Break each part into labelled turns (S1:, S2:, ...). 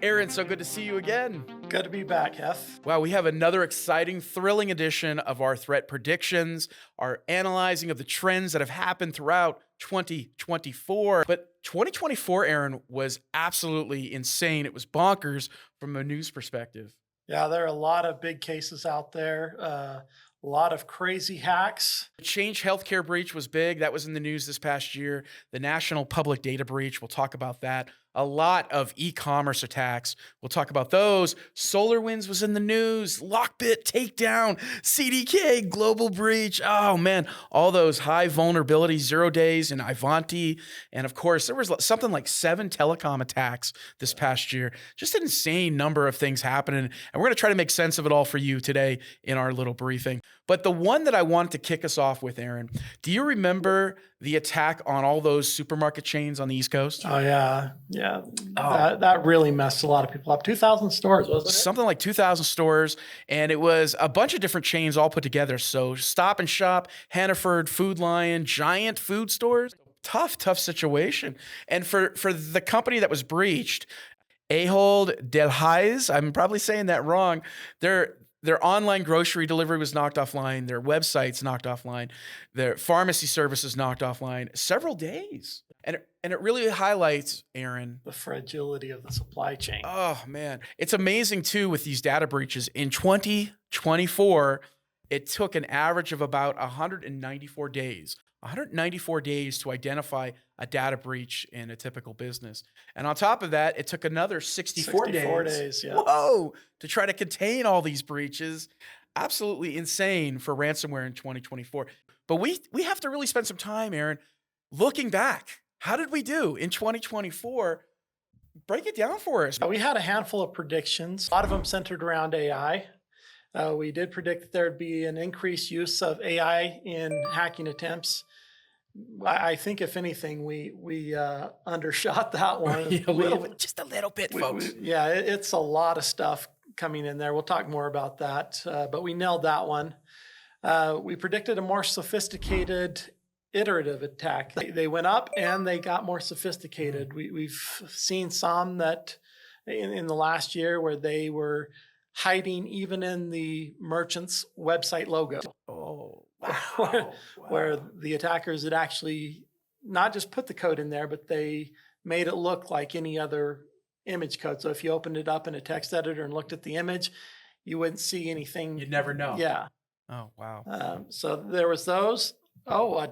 S1: Aaron, so good to see you again.
S2: Good to be back, Heff.
S1: Wow, we have another exciting, thrilling edition of our threat predictions, our analyzing of the trends that have happened throughout 2024. But 2024, Aaron, was absolutely insane. It was bonkers from a news perspective.
S2: Yeah, there are a lot of big cases out there, a lot of crazy hacks.
S1: The Change Healthcare breach was big. That was in the news this past year. The National Public Data breach, we'll talk about that. A lot of e-commerce attacks. We'll talk about those. SolarWinds was in the news. Lockbit takedown, CDK global breach. Oh man, all those high vulnerabilities, 0 days in Ivanti. And of course, there was something like 7 telecom attacks this past year. Just an insane number of things happening. And we're going to try to make sense of it all for you today in our little briefing. But the one that I wanted to kick us off with, Aaron, do you remember the attack on all those supermarket chains on the East Coast?
S2: Oh, yeah. That really messed a lot of people up. 2,000 stores, wasn't it?
S1: Something like 2,000 stores, and it was a bunch of different chains all put together. So Stop and Shop, Hannaford, Food Lion, Giant Food Stores. Tough situation. And for the company that was breached, Ahold Delhaize, I'm probably saying that wrong, their online grocery delivery was knocked offline. Their websites knocked offline. Their pharmacy services knocked offline several days. And it really highlights, Aaron,
S2: the fragility of the supply chain.
S1: Oh, man. It's amazing, too, with these data breaches. In 2024, it took an average of about 194 days. 194 days to identify a data breach in a typical business. And on top of that, it took another 64
S2: days, yeah.
S1: Whoa, to try to contain all these breaches. Absolutely insane for ransomware in 2024. But we have to really spend some time, Aaron, looking back. How did we do in 2024? Break it down for us.
S2: We had a handful of predictions, a lot of them centered around AI. We did predict that there'd be an increased use of AI in hacking attempts. I think, if anything, we undershot that one.
S1: Just a little bit, folks.
S2: It's a lot of stuff coming in there. We'll talk more about that, but we nailed that one. We predicted a more sophisticated iterative attack. They went up and they got more sophisticated. We've seen some that in the last year where they were hiding even in the merchant's website logo.
S1: Oh, wow.
S2: Where the attackers had actually not just put the code in there, but they made it look like any other image code. So if you opened it up in a text editor and looked at the image, you wouldn't see anything.
S1: You'd never know.
S2: Yeah.
S1: Oh, wow.
S2: So there was those.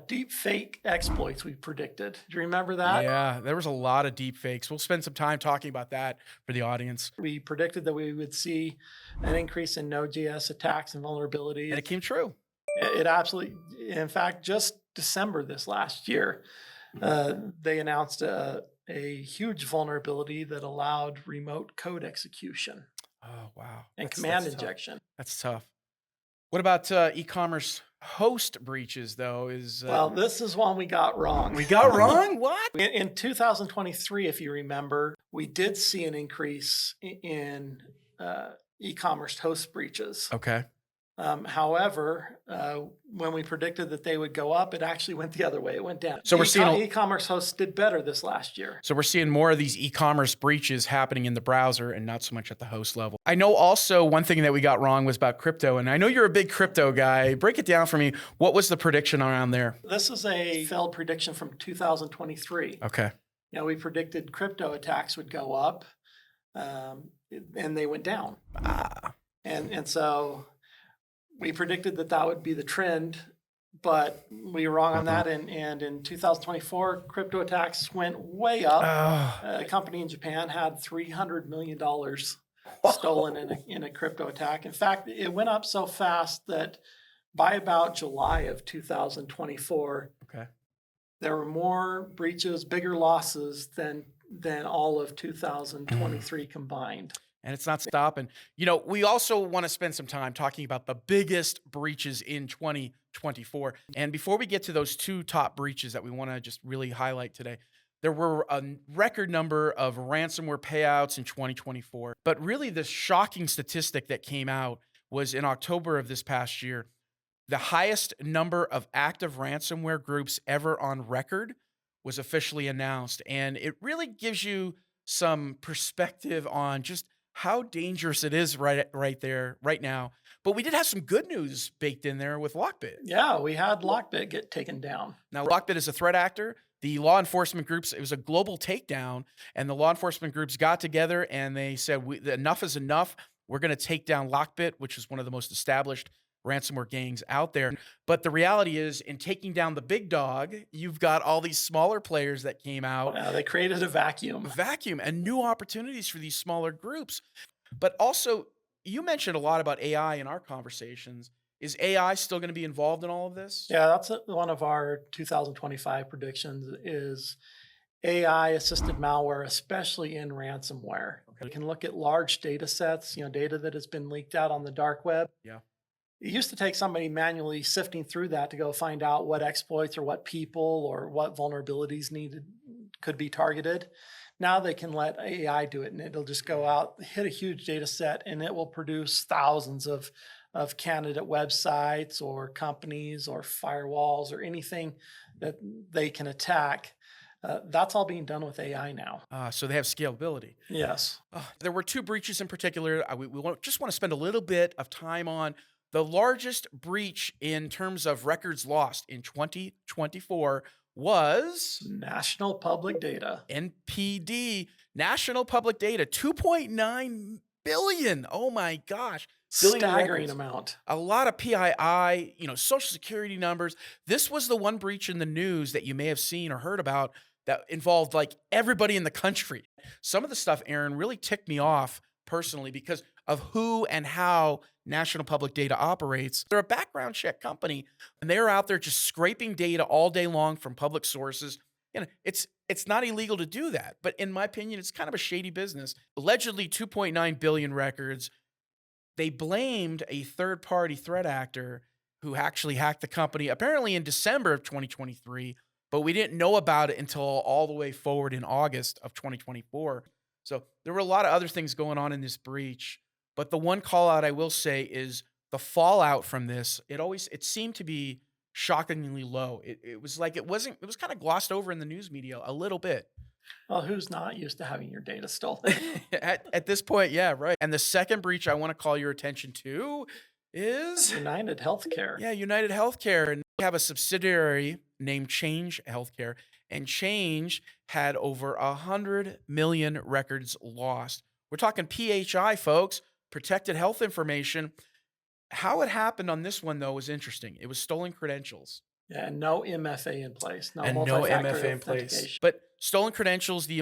S2: Deep fake exploits we predicted. Do you remember that?
S1: Yeah, there was a lot of deep fakes. We'll spend some time talking about that for the audience.
S2: We predicted that we would see an increase in Node.js attacks and vulnerabilities.
S1: And it came true.
S2: It absolutely, in fact, just December this last year, they announced a huge vulnerability that allowed remote code execution.
S1: Oh, wow.
S2: And command injection.
S1: That's tough. What about e-commerce host breaches, though?
S2: Well, this is one we got wrong.
S1: We got wrong? What?
S2: In 2023, if you remember, we did see an increase in e-commerce host breaches.
S1: Okay.
S2: However, when we predicted that they would go up, it actually went the other way. It went down.
S1: So we're seeing
S2: e-commerce hosts did better this last year.
S1: So we're seeing more of these e-commerce breaches happening in the browser and not so much at the host level. I know also one thing that we got wrong was about crypto, and I know you're a big crypto guy. Break it down for me. What was the prediction around there?
S2: This is a failed prediction from 2023.
S1: Okay.
S2: We predicted crypto attacks would go up, and they went down. And so we predicted that would be the trend, but we were wrong on that. And in 2024, crypto attacks went way up. A company in Japan had $300 million stolen in a crypto attack. In fact, it went up so fast that by about July of 2024, there were more breaches, bigger losses than all of 2023 combined.
S1: And it's not stopping. We also want to spend some time talking about the biggest breaches in 2024. And before we get to those 2 top breaches that we want to just really highlight today, there were a record number of ransomware payouts in 2024. But really the shocking statistic that came out was in October of this past year. The highest number of active ransomware groups ever on record was officially announced. And it really gives you some perspective on just how dangerous it is right there, right now. But we did have some good news baked in there with Lockbit.
S2: Yeah, we had Lockbit get taken down.
S1: Now, Lockbit is a threat actor. The law enforcement groups, it was a global takedown, and the law enforcement groups got together and they said, enough is enough. We're going to take down Lockbit, which is one of the most established ransomware gangs out there. But the reality is, in taking down the big dog, you've got all these smaller players that came out.
S2: They created a vacuum.
S1: And new opportunities for these smaller groups. But also, you mentioned a lot about AI in our conversations. Is AI still going to be involved in all of this?
S2: Yeah, that's one of our 2025 predictions is AI assisted malware, especially in ransomware.
S1: Okay.
S2: You can look at large data sets, data that has been leaked out on the dark web.
S1: Yeah.
S2: It used to take somebody manually sifting through that to go find out what exploits or what people or what vulnerabilities could be targeted. Now they can let AI do it, and it'll just go out, hit a huge data set, and it will produce thousands of candidate websites or companies or firewalls or anything that they can attack. That's all being done with AI now.
S1: So they have scalability.
S2: Yes.
S1: There were two breaches in particular. We just want to spend a little bit of time on the largest breach in terms of records lost in 2024 was
S2: National Public Data.
S1: NPD, National Public Data, 2.9 billion. Oh my gosh.
S2: Staggering amount.
S1: A lot of PII, social security numbers. This was the one breach in the news that you may have seen or heard about that involved like everybody in the country. Some of the stuff, Aaron, really ticked me off personally because of who and how National Public Data operates. They're a background check company, and they're out there just scraping data all day long from public sources. It's not illegal to do that, but in my opinion, it's kind of a shady business. Allegedly 2.9 billion records. They blamed a third-party threat actor who actually hacked the company, apparently in December of 2023, but we didn't know about it until all the way forward in August of 2024. So there were a lot of other things going on in this breach, but the one call out I will say is the fallout from this. It seemed to be shockingly low. It was kind of glossed over in the news media a little bit.
S2: Well, who's not used to having your data stolen?
S1: at this point, yeah, right. And the second breach I want to call your attention to is
S2: United Healthcare.
S1: Yeah, United Healthcare. And we have a subsidiary named Change Healthcare. And Change had over 100 million records lost. We're talking PHI, folks, protected health information. How it happened on this one, though, was interesting. It was stolen credentials.
S2: Yeah, and no MFA in place.
S1: No MFA in place. But stolen credentials, the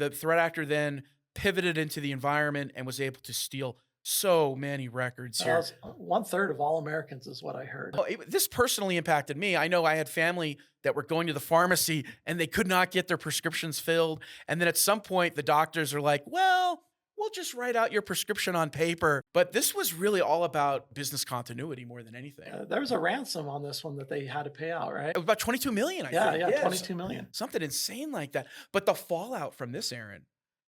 S1: threat actor then pivoted into the environment and was able to steal so many records here.
S2: 1/3 of all Americans is what I heard.
S1: This personally impacted me. I know I had family that were going to the pharmacy and they could not get their prescriptions filled. And then at some point, the doctors are like, well, we'll just write out your prescription on paper. But this was really all about business continuity more than anything.
S2: There was a ransom on this one that they had to pay out, right?
S1: It was about 22 million, I think.
S2: Yeah, 22 million.
S1: Something insane like that. But the fallout from this, Aaron,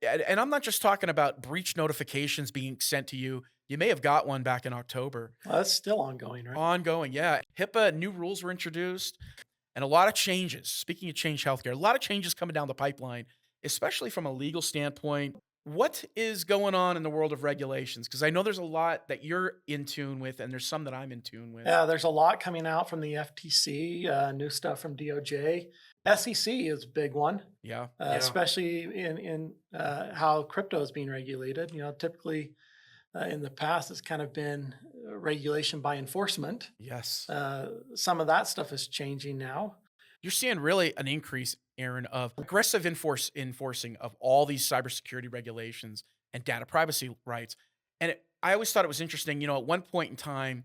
S1: and I'm not just talking about breach notifications being sent to you. You may have got one back in October.
S2: Well, that's still ongoing, right?
S1: Ongoing, yeah. HIPAA, new rules were introduced and a lot of changes. Speaking of Change Healthcare, a lot of changes coming down the pipeline, especially from a legal standpoint. What is going on in the world of regulations? Because I know there's a lot that you're in tune with, and there's some that I'm in tune with.
S2: Yeah, there's a lot coming out from the FTC, new stuff from DOJ. SEC is a big one.
S1: Yeah.
S2: Especially in how crypto is being regulated. Typically in the past, it's kind of been regulation by enforcement.
S1: Yes.
S2: Some of that stuff is changing now.
S1: You're seeing really an increase, Aaron, of aggressive enforcing of all these cybersecurity regulations and data privacy rights. And I always thought it was interesting. At one point in time,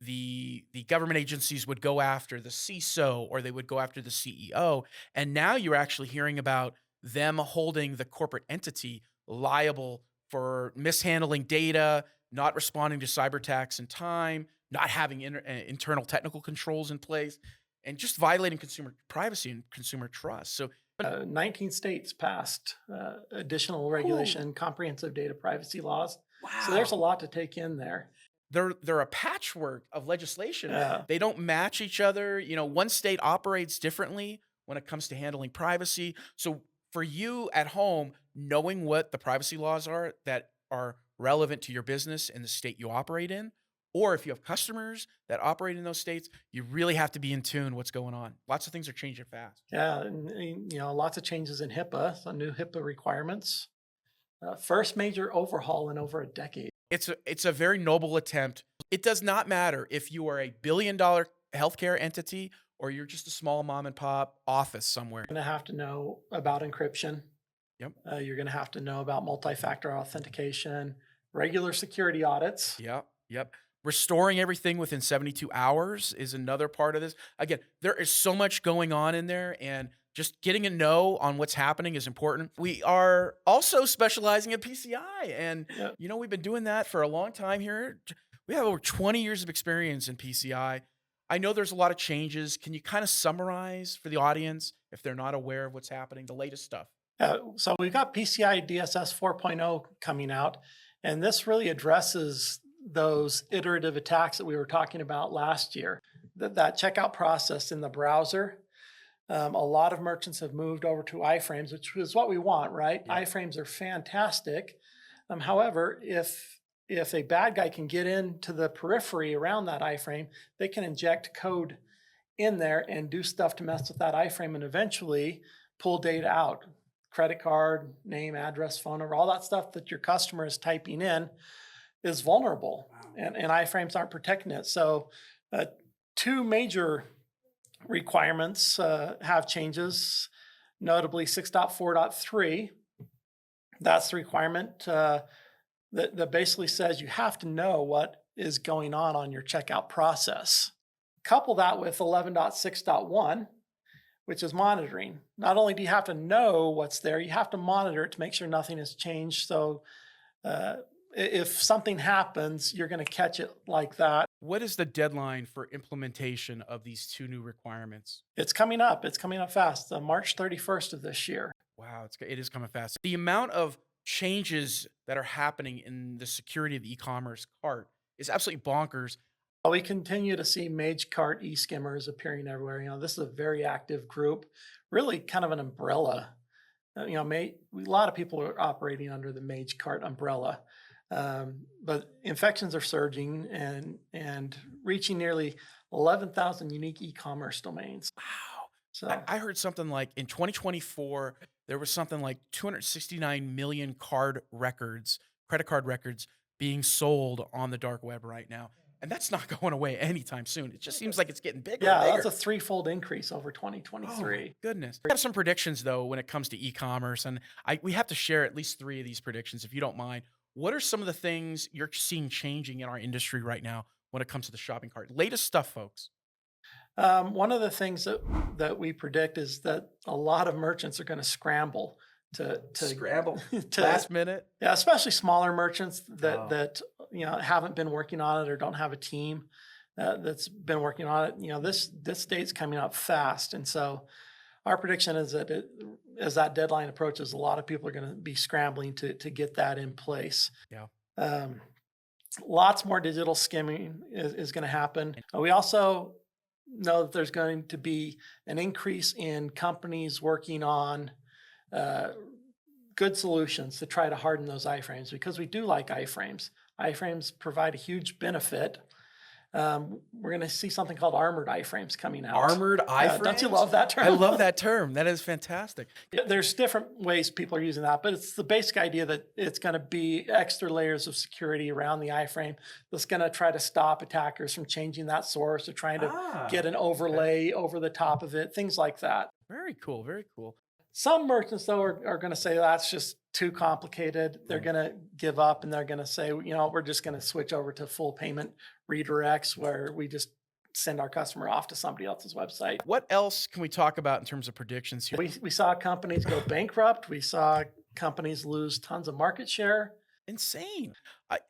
S1: the government agencies would go after the CISO or they would go after the CEO. And now you're actually hearing about them holding the corporate entity liable for mishandling data, not responding to cyber attacks in time, not having internal technical controls in place, and just violating consumer privacy and consumer trust. So
S2: 19 states passed additional regulation, comprehensive data privacy laws.
S1: Wow.
S2: So there's a lot to take in there.
S1: They're a patchwork of legislation.
S2: Yeah.
S1: They don't match each other. One state operates differently when it comes to handling privacy. So for you at home, knowing what the privacy laws are that are relevant to your business in the state you operate in, or if you have customers that operate in those states, you really have to be in tune what's going on. Lots of things are changing fast.
S2: Yeah, and lots of changes in HIPAA, some new HIPAA requirements. First major overhaul in over a decade.
S1: It's a very noble attempt. It does not matter if you are a billion-dollar healthcare entity or you're just a small mom and pop office somewhere.
S2: You're going to have to know about encryption.
S1: Yep.
S2: You're going to have to know about multi-factor authentication, regular security audits.
S1: Yep. Restoring everything within 72 hours is another part of this. Again, there is so much going on in there, and just getting a know on what's happening is important. We are also specializing in PCI, and
S2: Yep.
S1: we've been doing that for a long time here. We have over 20 years of experience in PCI. I know there's a lot of changes. Can you kind of summarize for the audience if they're not aware of what's happening, the latest stuff?
S2: So we've got PCI DSS 4.0 coming out, and this really addresses those iterative attacks that we were talking about last year. That checkout process in the browser, a lot of merchants have moved over to iframes, which is what we want, right?
S1: Yeah.
S2: Iframes are fantastic. However, if a bad guy can get into the periphery around that iframe, they can inject code in there and do stuff to mess with that iframe and eventually pull data out. Credit card, name, address, phone number, all that stuff that your customer is typing in is vulnerable.
S1: Wow.
S2: And iframes aren't protecting it. So two major requirements have changes, notably 6.4.3. That's the requirement that basically says you have to know what is going on your checkout process. Couple that with 11.6.1, which is monitoring. Not only do you have to know what's there, you have to monitor it to make sure nothing has changed. So if something happens, you're going to catch it like that.
S1: What is the deadline for implementation of these two new requirements?
S2: It's coming up. It's coming up fast. March 31st of this year.
S1: Wow, it is coming fast. The amount of changes that are happening in the security of the e-commerce cart is absolutely bonkers.
S2: We continue to see Mage Cart e-skimmers appearing everywhere. This is a very active group, really kind of an umbrella. A lot of people are operating under the Mage Cart umbrella. But infections are surging and reaching nearly 11,000 unique e-commerce domains.
S1: Wow.
S2: So
S1: I heard something like in 2024, there was something like 269 million credit card records being sold on the dark web right now. And that's not going away anytime soon. It just seems like it's getting bigger.
S2: yeah,
S1: and
S2: that's
S1: bigger.
S2: a threefold increase over
S1: Oh,
S2: 2023.
S1: my goodness. I have some predictions, though, when it comes to e-commerce. And we have to share at least 3 of these predictions, if you don't mind. What are some of the things you're seeing changing in our industry right now when it comes to the shopping cart? Latest stuff, folks.
S2: One of the things that we predict is that a lot of merchants are going to scramble to
S1: Scramble.
S2: to
S1: Last minute.
S2: yeah, especially smaller merchants
S1: Oh.
S2: that haven't been working on it or don't have a team that's been working on it. This date's coming up fast, and so our prediction is that as that deadline approaches, a lot of people are going to be scrambling to get that in place.
S1: Yeah.
S2: Lots more digital skimming is going to happen. We also know that there's going to be an increase in companies working on good solutions to try to harden those iframes, because we do like iframes. Iframes provide a huge benefit. We're going to see something called armored iframes coming out.
S1: Armored iframes?
S2: Don't you love that term?
S1: I love that term. That is fantastic.
S2: There's different ways people are using that, but it's the basic idea that it's going to be extra layers of security around the iframe that's going to try to stop attackers from changing that source or trying to get an overlay over the top of it, things like that.
S1: Very cool. Very cool.
S2: Some merchants, though, are going to say that's just too complicated. They're going to give up and they're going to say, we're just going to switch over to full payment redirects where we just send our customer off to somebody else's website.
S1: What else can we talk about in terms of predictions here?
S2: We saw companies go bankrupt. We saw companies lose tons of market share.
S1: Insane.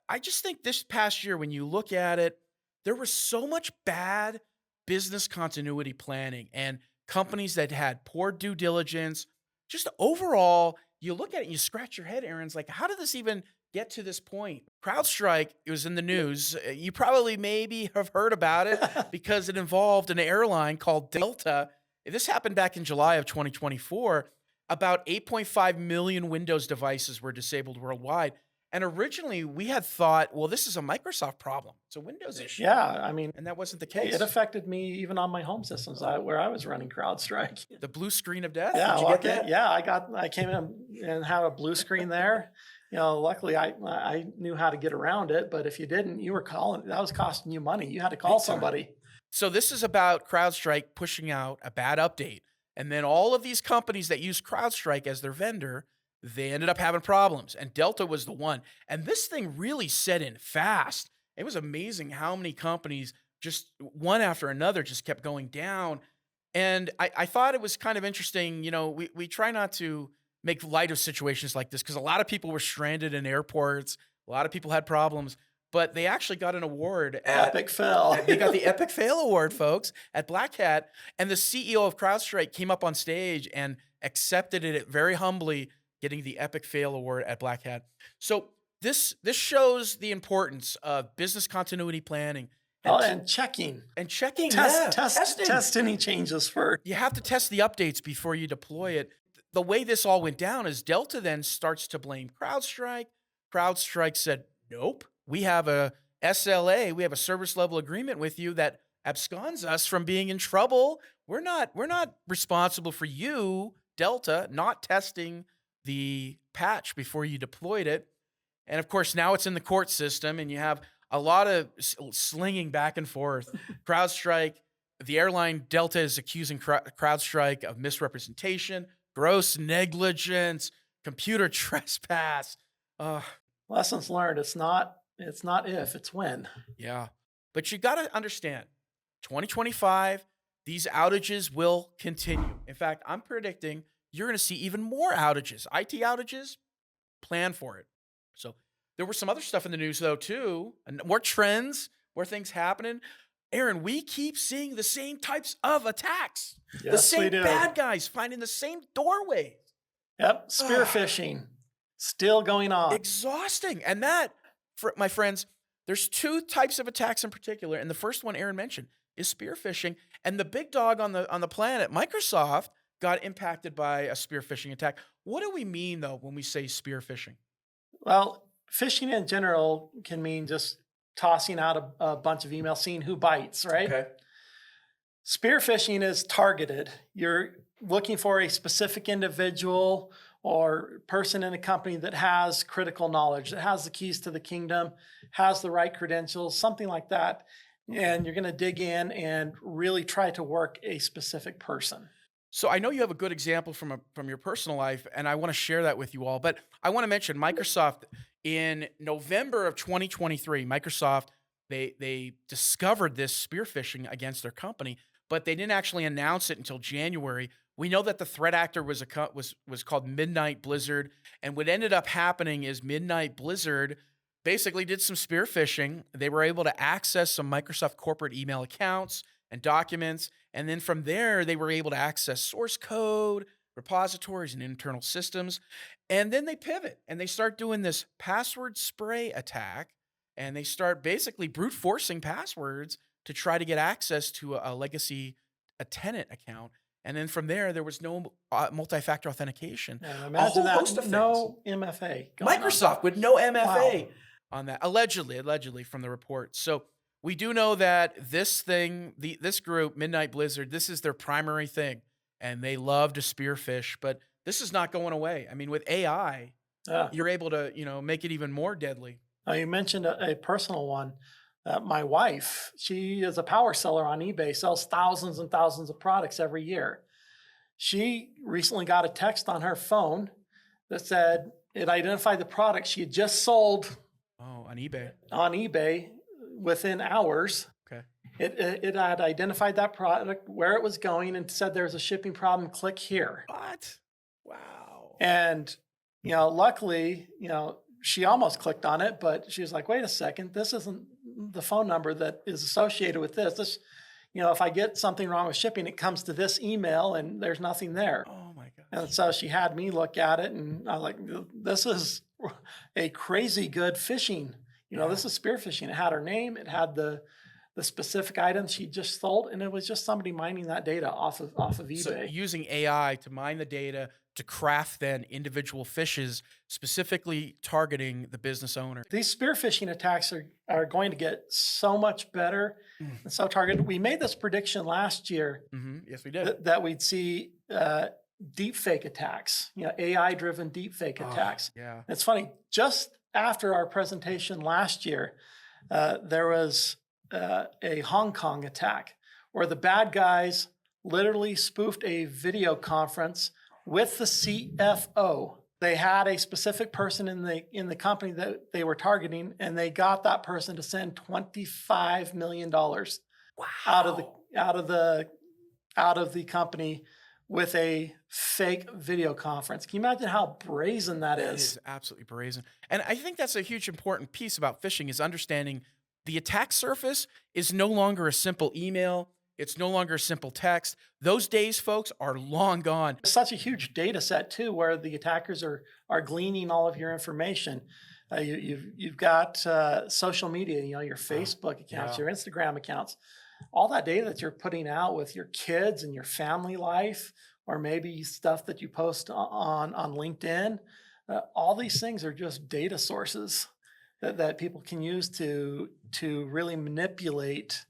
S1: I just think this past year, when you look at it, there was so much bad business continuity planning and companies that had poor due diligence. Just overall, you look at it and you scratch your head, Aaron's like, how did this even get to this point? CrowdStrike, it was in the news. You probably maybe have heard about it because it involved an airline called Delta. This happened back in July of 2024. about 8.5 million Windows devices were disabled worldwide. And originally we had thought, well, this is a Microsoft problem. It's a Windows issue.
S2: Yeah, I mean,
S1: And that wasn't the
S2: hey,
S1: case.
S2: it affected me even on my home systems where I was running CrowdStrike.
S1: The blue screen of death.
S2: Yeah,
S1: Did you
S2: well,
S1: get that?
S2: yeah, I came in and had a blue screen there. Luckily I knew how to get around it, but if you didn't, you were calling, that was costing you money. You had to call
S1: Big time.
S2: somebody.
S1: So this is about CrowdStrike pushing out a bad update. And then all of these companies that use CrowdStrike as their vendor, they ended up having problems. And Delta was the one. And this thing really set in fast. It was amazing how many companies just one after another just kept going down. And I thought it was kind of interesting. We try not to make light of situations like this because a lot of people were stranded in airports. A lot of people had problems. But they actually got an award at
S2: Epic fail.
S1: They got the Epic Fail Award, folks, at Black Hat. And the CEO of CrowdStrike came up on stage and accepted it very humbly, getting the Epic Fail Award at Black Hat. So this shows the importance of business continuity planning.
S2: And checking.
S1: And checking.
S2: Testing. Test any changes first.
S1: You have to test the updates before you deploy it. The way this all went down is Delta then starts to blame CrowdStrike. CrowdStrike said, nope. We have a SLA, we have a service level agreement with you that absconds us from being in trouble. We're not responsible for you, Delta, not testing the patch before you deployed it. And of course, now it's in the court system and you have a lot of slinging back and forth. CrowdStrike, the airline Delta is accusing CrowdStrike of misrepresentation, gross negligence, computer trespass.
S2: Lessons learned. It's not if, it's when.
S1: Yeah. But you got to understand, 2025, these outages will continue. In fact, I'm predicting you're going to see even more outages. IT outages, plan for it. So there were some other stuff in the news, though, too. And more trends, more things happening. Aaron, we keep seeing the same types of attacks.
S2: Yes,
S1: the same
S2: we do.
S1: bad guys finding the same doorways.
S2: Yep. Spear phishing. Still going on.
S1: Exhausting. And that, my friends, there's two types of attacks in particular. And the first one Aaron mentioned is spear phishing. And the big dog on the planet, Microsoft, got impacted by a spear phishing attack. What do we mean, though, when we say spear phishing?
S2: Well, phishing in general can mean just tossing out a bunch of emails, seeing who bites, right?
S1: Okay.
S2: Spear phishing is targeted. You're looking for a specific individual or person in a company that has critical knowledge, that has the keys to the kingdom, has the right credentials, something like that. And you're going to dig in and really try to work a specific person.
S1: So I know you have a good example from your personal life, and I want to share that with you all. But I want to mention Microsoft in November of 2023. Microsoft they discovered this spear phishing against their company, but they didn't actually announce it until January. We know that the threat actor was called Midnight Blizzard, and what ended up happening is Midnight Blizzard basically did some spear phishing. They were able to access some Microsoft corporate email accounts and documents, and then from there they were able to access source code, repositories, and internal systems. And then they pivot and they start doing this password spray attack, and they start basically brute forcing passwords to try to get access to a legacy tenant account. And then from there was no multi-factor authentication.
S2: Yeah, imagine that. No MFA.
S1: Microsoft with no MFA
S2: Wow.
S1: on that, allegedly from the report. So we do know that this group, Midnight Blizzard, this is their primary thing, and they love to spear phish, but this is not going away. I mean, with AI, you're able to, make it even more deadly.
S2: Now, you mentioned a personal one. My wife, she is a power seller on eBay, sells thousands and thousands of products every year. She recently got a text on her phone that said it identified the product she had just sold.
S1: Oh, on eBay.
S2: On eBay within hours.
S1: Okay.
S2: It had identified that product, where it was going, and said there's a shipping problem, click here.
S1: What? Wow.
S2: And, luckily, she almost clicked on it, but she was like, wait a second, this isn't the phone number that is associated with this. This, if I get something wrong with shipping, it comes to this email and there's nothing there.
S1: Oh my gosh.
S2: And so she had me look at it, and I was like, this is a crazy good phishing. This is spear phishing. It had her name, it had the specific items she just sold, and it was just somebody mining that data off of eBay.
S1: So using AI to mine the data, to craft then individual phishes specifically targeting the business owner.
S2: These spear phishing attacks are going to get so much better and so targeted. We made this prediction last year
S1: Yes, we did.
S2: that we'd see deep fake attacks, AI-driven deep fake attacks.
S1: Yeah.
S2: It's funny, just after our presentation last year, there was a Hong Kong attack where the bad guys literally spoofed a video conference with the CFO. They had a specific person in the company that they were targeting, and they got that person to send $25 million out of the company with a fake video conference. Can you imagine how brazen that is?
S1: It is absolutely brazen. And I think that's a huge important piece about phishing is understanding the attack surface is no longer a simple email. It's no longer a simple text. Those days, folks, are long gone.
S2: It's such a huge data set too, where the attackers are gleaning all of your information. You've got social media, your Facebook accounts, your Instagram accounts, all that data that you're putting out with your kids and your family life, or maybe stuff that you post on LinkedIn. All these things are just data sources that people can use to really manipulate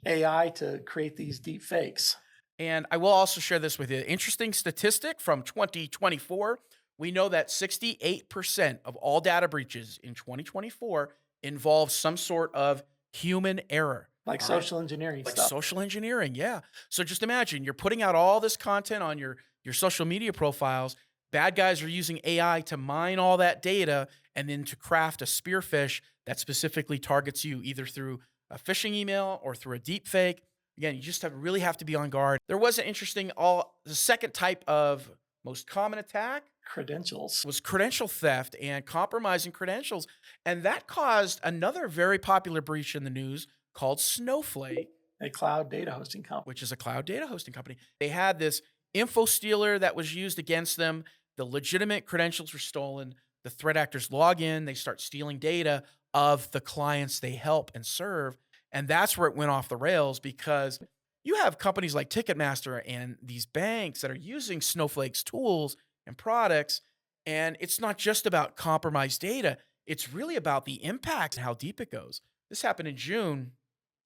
S2: AI to create these deep fakes.
S1: And I will also share this with you. Interesting statistic from 2024. We know that 68% of all data breaches in 2024 involve some sort of human error.
S2: Like social engineering
S1: Like
S2: stuff.
S1: social engineering, yeah. So just imagine you're putting out all this content on your social media profiles. Bad guys are using AI to mine all that data and then to craft a spear phish that specifically targets you either through a phishing email or through a deep fake. Again, you just really have to be on guard. There was an interesting, the second type of most common attack
S2: Credentials.
S1: was credential theft and compromising credentials. And that caused another very popular breach in the news called Snowflake,
S2: A cloud data hosting company.
S1: which is a cloud data hosting company. They had this info stealer that was used against them. The legitimate credentials were stolen. The threat actors log in, they start stealing data of the clients they help and serve. And that's where it went off the rails, because you have companies like Ticketmaster and these banks that are using Snowflake's tools and products. And it's not just about compromised data. It's really about the impact and how deep it goes. This happened in June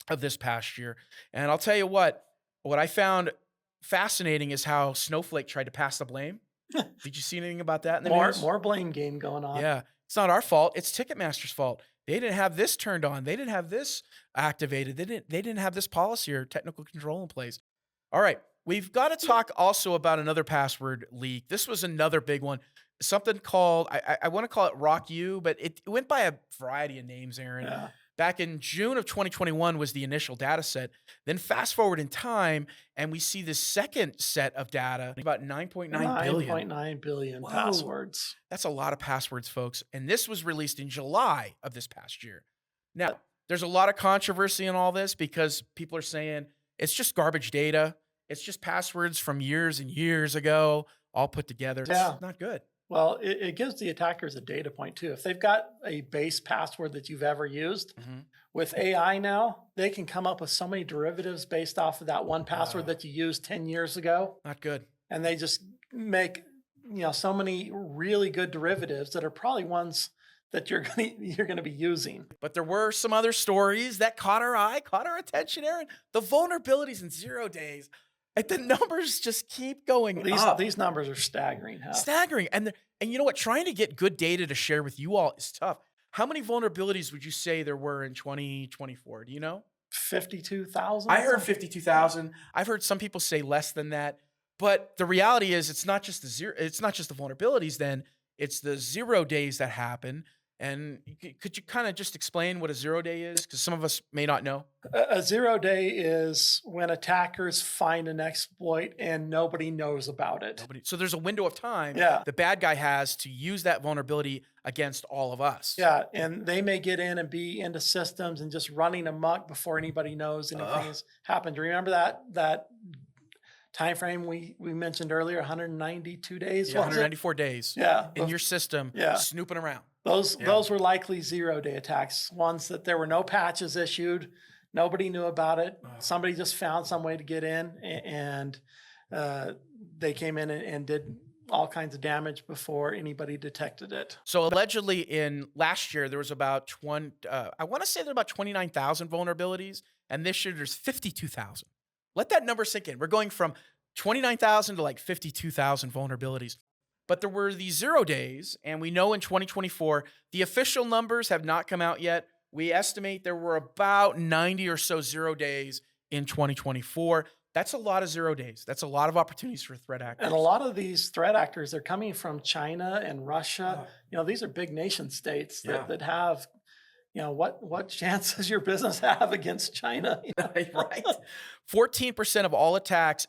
S1: of this past year. And I'll tell you what I found fascinating is how Snowflake tried to pass the blame. Did you see anything about that in the news?
S2: More blame game going on.
S1: Yeah. It's not our fault. It's Ticketmaster's fault. They didn't have this turned on. They didn't have this activated. They didn't have this policy or technical control in place. All right. We've got to talk also about another password leak. This was another big one. Something called, I want to call it Rock U, but it went by a variety of names, Aaron.
S2: Yeah.
S1: Back in June of 2021 was the initial data set. Then fast forward in time, and we see this second set of data, about 9.9 billion.
S2: 9.9 billion
S1: Whoa.
S2: passwords.
S1: That's a lot of passwords, folks. And this was released in July of this past year. Now, there's a lot of controversy in all this because people are saying it's just garbage data. It's just passwords from years and years ago, all put together.
S2: Yeah.
S1: It's not good.
S2: Well, it gives the attackers a data point too. If they've got a base password that you've ever used, with AI now, they can come up with so many derivatives based off of that one password that you used 10 years ago.
S1: Not good.
S2: And they just make, so many really good derivatives that are probably ones that you're going to be using.
S1: But there were some other stories that caught our eye, caught our attention, Aaron. The vulnerabilities in 0 days. Like the numbers just keep going up.
S2: These numbers are staggering. Huh?
S1: Staggering. And you know what? Trying to get good data to share with you all is tough. How many vulnerabilities would you say there were in 2024? Do you know?
S2: 52,000?
S1: I heard 52,000. I've heard some people say less than that. But the reality is it's not just the vulnerabilities then. It's the 0 days that happen. And could you kind of just explain what a 0 day is? Because some of us may not know.
S2: A 0 day is when attackers find an exploit and nobody knows about it.
S1: So there's a window of time
S2: Yeah.
S1: the bad guy has to use that vulnerability against all of us.
S2: Yeah, and they may get in and be into systems and just running amok before anybody knows anything has happened. Remember that time frame we mentioned earlier, 192 days?
S1: Yeah, 194 days.
S2: Yeah.
S1: In your system,
S2: Yeah.
S1: snooping around.
S2: Those were likely 0 day attacks, ones that there were no patches issued, nobody knew about it. Somebody just found some way to get in, and they came in and did all kinds of damage before anybody detected it.
S1: So allegedly in last year, there was about I want to say there were about 29,000 vulnerabilities. And this year there's 52,000. Let that number sink in. We're going from 29,000 to like 52,000 vulnerabilities. But there were these 0 days, and we know in 2024, the official numbers have not come out yet. We estimate there were about 90 or so 0 days in 2024. That's a lot of 0 days. That's a lot of opportunities for threat actors.
S2: And a lot of these threat actors are coming from China and Russia. These are big nation states that have, what chance does your business have against China?
S1: Right. 14% of all attacks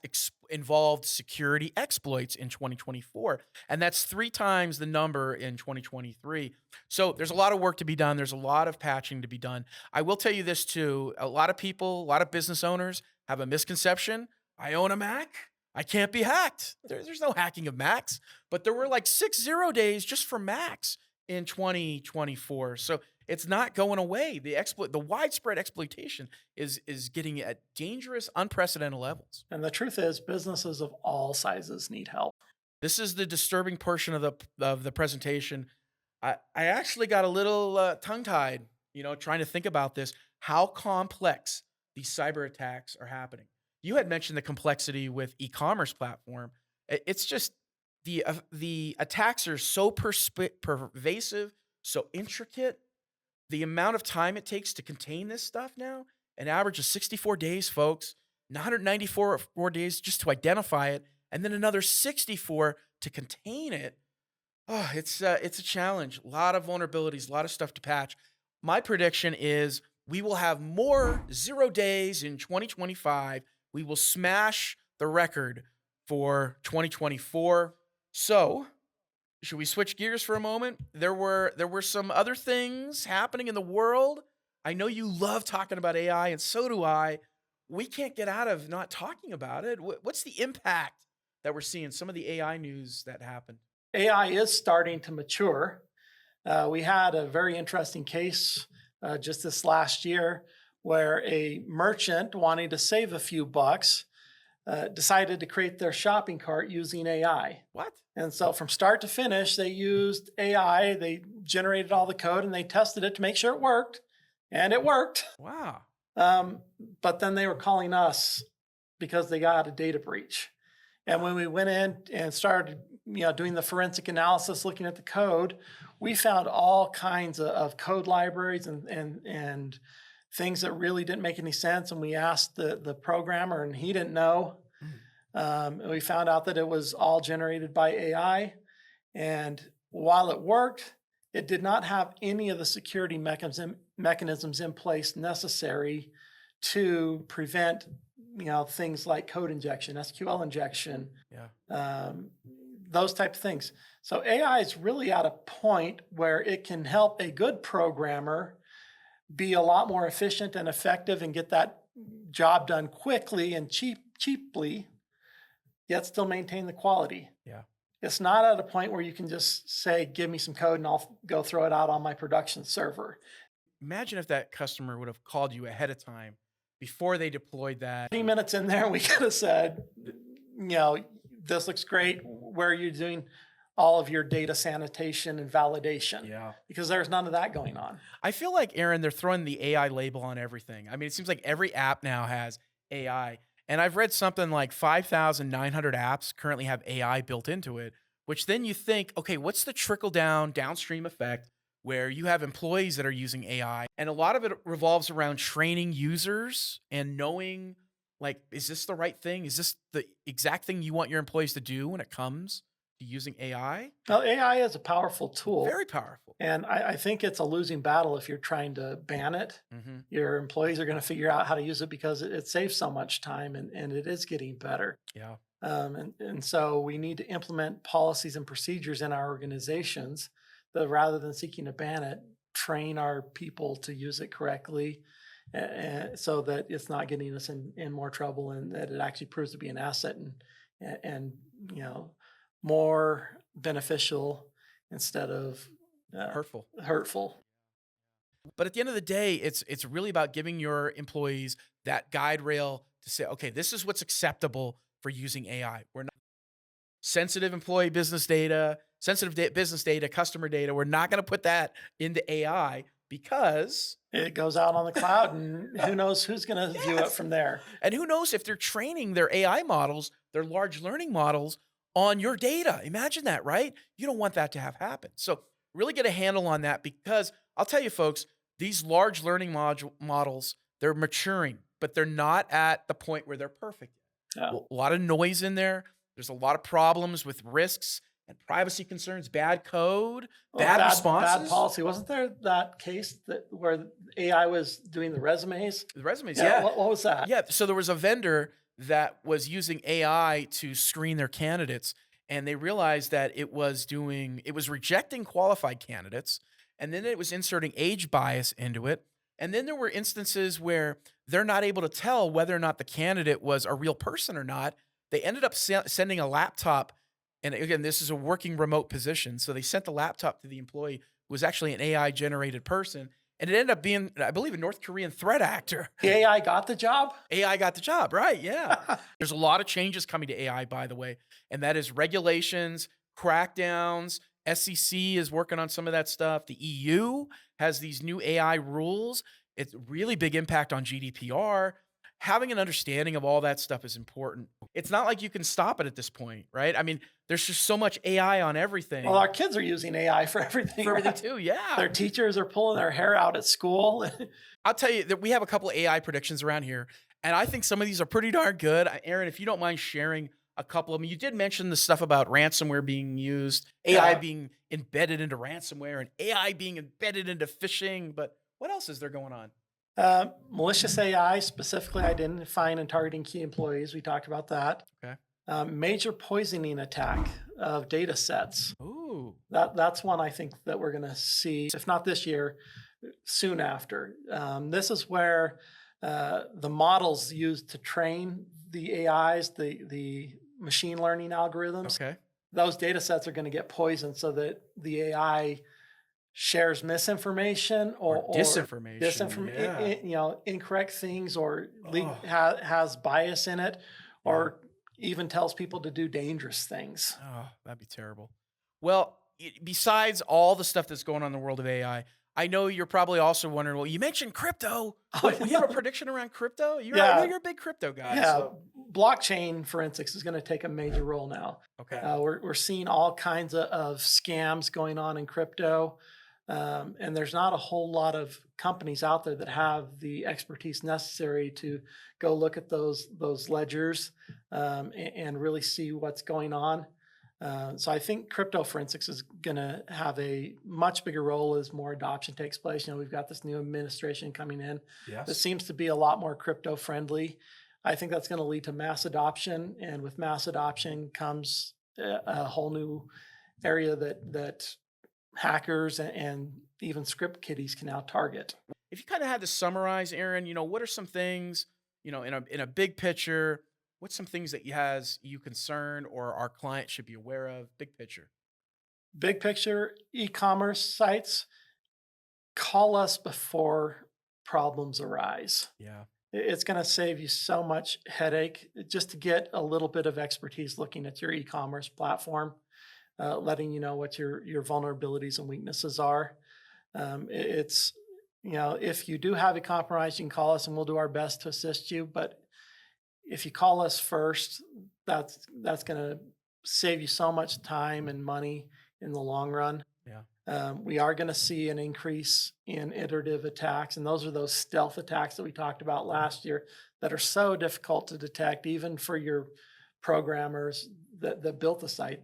S1: involved security exploits in 2024. And that's 3 times the number in 2023. So there's a lot of work to be done. There's a lot of patching to be done. I will tell you this too. A lot of people, a lot of business owners have a misconception. I own a Mac. I can't be hacked. There's no hacking of Macs. But there were like 6 0 days just for Macs in 2024. So it's not going away. The widespread exploitation is getting at dangerous, unprecedented levels.
S2: And the truth is, businesses of all sizes need help.
S1: This is the disturbing portion of the presentation. I actually got a little tongue-tied, trying to think about this, how complex these cyber attacks are happening. You had mentioned the complexity with e-commerce platform. It's just the attacks are so pervasive, so intricate. The amount of time it takes to contain this stuff now, an average of 64 days, folks, 194 days just to identify it, and then another 64 to contain it. Oh, it's a challenge. A lot of vulnerabilities, a lot of stuff to patch. My prediction is we will have more 0 days in 2025. We will smash the record for 2024. So, should we switch gears for a moment? There were some other things happening in the world. I know you love talking about AI, and so do I. We can't get out of not talking about it. What's the impact that we're seeing? Some of the AI news that happened.
S2: AI is starting to mature. We had a very interesting case just this last year where a merchant wanting to save a few bucks decided to create their shopping cart using AI.
S1: What?
S2: And so from start to finish, they used AI, they generated all the code, and they tested it to make sure it worked. And it worked.
S1: Wow.
S2: But then they were calling us because they got a data breach. And when we went in and started doing the forensic analysis, looking at the code, we found all kinds of code libraries and things that really didn't make any sense. And we asked the programmer, and he didn't know. We found out that it was all generated by AI. And while it worked, it did not have any of the security mechanisms in place necessary to prevent things like code injection, SQL injection, those type of things. So AI is really at a point where it can help a good programmer be a lot more efficient and effective and get that job done quickly and cheaply, yet still maintain the quality.
S1: Yeah.
S2: It's not at a point where you can just say, give me some code and I'll go throw it out on my production server.
S1: Imagine if that customer would have called you ahead of time before they deployed that.
S2: 20 minutes in there, we could have said, this looks great. Where are you doing all of your data sanitation and validation?
S1: Yeah.
S2: Because there's none of that going on.
S1: I feel like, Aaron, they're throwing the AI label on everything. I mean, it seems like every app now has AI. And I've read something like 5,900 apps currently have AI built into it, which then you think, okay, what's the trickle down downstream effect where you have employees that are using AI? And a lot of it revolves around training users and knowing, like, is this the right thing? Is this the exact thing you want your employees to do when it comes to using AI?
S2: Well, AI is a powerful tool.
S1: Very powerful.
S2: And I think it's a losing battle if you're trying to ban it.
S1: Mm-hmm.
S2: Your employees are going to figure out how to use it because it saves so much time and it is getting better.
S1: Yeah.
S2: And so we need to implement policies and procedures in our organizations that rather than seeking to ban it, train our people to use it correctly so that it's not getting us in more trouble and that it actually proves to be an asset and more beneficial instead of hurtful.
S1: But at the end of the day, it's really about giving your employees that guide rail to say, okay, this is what's acceptable for using AI. We're not sensitive employee business data, business data, customer data. We're not going to put that into AI because
S2: it goes out on the cloud, and who knows who's going to view it from there.
S1: And who knows if they're training their AI models, their large learning models on your data. Imagine that, right? You don't want that to have happen. So really get a handle on that, because I'll tell you folks, these large learning models, they're maturing, but they're not at the point where they're perfect.
S2: Yeah.
S1: A lot of noise in there. There's a lot of problems with risks and privacy concerns, bad code, bad responses.
S2: Bad policy. Wasn't there that case where AI was doing the resumes?
S1: The resumes, yeah.
S2: What was that?
S1: Yeah, so there was a vendor that was using AI to screen their candidates, and they realized that it was rejecting qualified candidates, and then it was inserting age bias into it. And then there were instances where they're not able to tell whether or not the candidate was a real person or not. They ended up sending a laptop. And again, this is a working remote position. So they sent the laptop to the employee, who was actually an AI-generated person. And it ended up being, I believe, a North Korean threat actor.
S2: The AI got the job?
S1: AI got the job, right, yeah. There's a lot of changes coming to AI, by the way. And that is regulations, crackdowns. SEC is working on some of that stuff. The EU has these new AI rules. It's a really big impact on GDPR. Having an understanding of all that stuff is important. It's not like you can stop it at this point, right? I mean, there's just so much AI on everything.
S2: Well, our kids are using AI for everything.
S1: For everything too, yeah.
S2: Their teachers are pulling their hair out at school.
S1: I'll tell you that we have a couple of AI predictions around here, and I think some of these are pretty darn good. Aaron, if you don't mind sharing a couple of them. You did mention the stuff about ransomware being used, AI being embedded into ransomware, and AI being embedded into phishing, but what else is there going on?
S2: Malicious AI, specifically identifying and targeting key employees. We talked about that.
S1: Okay.
S2: Major poisoning attack of data sets.
S1: Ooh.
S2: That's one I think that we're going to see, if not this year, soon after. This is where the models used to train the AIs, the machine learning algorithms, those data sets are going to get poisoned so that the AI shares misinformation or disinformation, incorrect things, or has bias in it, or even tells people to do dangerous things.
S1: Oh, that'd be terrible. Well, besides all the stuff that's going on in the world of AI, I know you're probably also wondering, well, you mentioned crypto. You have a prediction around crypto? I know you're a big crypto guy.
S2: Yeah, so. Blockchain forensics is going to take a major role now.
S1: Okay.
S2: We're seeing all kinds of scams going on in crypto. And there's not a whole lot of companies out there that have the expertise necessary to go look at those ledgers and really see what's going on. So I think crypto forensics is going to have a much bigger role as more adoption takes place. We've got this new administration coming in that seems to be a lot more crypto friendly. I think that's going to lead to mass adoption, and with mass adoption comes a whole new area that hackers and even script kiddies can now target.
S1: If you kind of had to summarize, Aaron, what are some things, in a big picture, what's some things that you concern or our client should be aware of? Big picture.
S2: Big picture, e-commerce sites, call us before problems arise.
S1: Yeah.
S2: It's going to save you so much headache just to get a little bit of expertise looking at your e-commerce platform. Letting you know what your vulnerabilities and weaknesses are. It's, if you do have it compromised, you can call us and we'll do our best to assist you. But if you call us first, that's going to save you so much time and money in the long run.
S1: Yeah.
S2: We are going to see an increase in iterative attacks, and those are those stealth attacks that we talked about last year that are so difficult to detect, even for your programmers that built the site.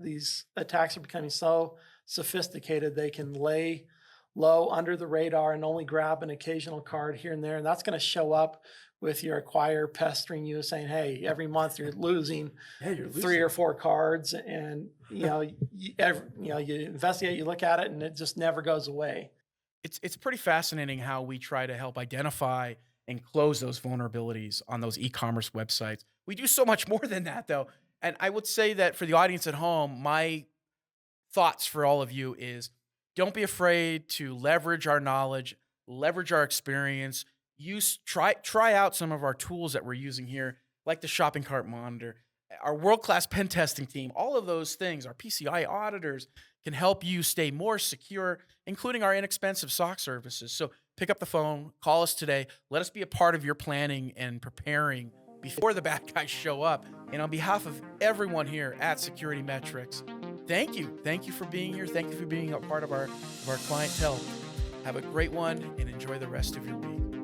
S2: These attacks are becoming so sophisticated they can lay low under the radar and only grab an occasional card here and there, and that's going to show up with your acquirer pestering you, saying, "Hey, every month you're losing 3 or 4 cards," and you investigate, you look at it, and it just never goes away.
S1: It's pretty fascinating how we try to help identify and close those vulnerabilities on those e-commerce websites. We do so much more than that, though. And I would say that for the audience at home, my thoughts for all of you is don't be afraid to leverage our knowledge, leverage our experience, try out some of our tools that we're using here. like the shopping cart monitor, our world-class pen testing team, all of those things, our PCI auditors can help you stay more secure, including our inexpensive SOC services. So pick up the phone, call us today. Let us be a part of your planning and preparing before the bad guys show up. And on behalf of everyone here at Security Metrics, thank you. Thank you for being here. Thank you for being a part of our clientele. Have a great one and enjoy the rest of your week.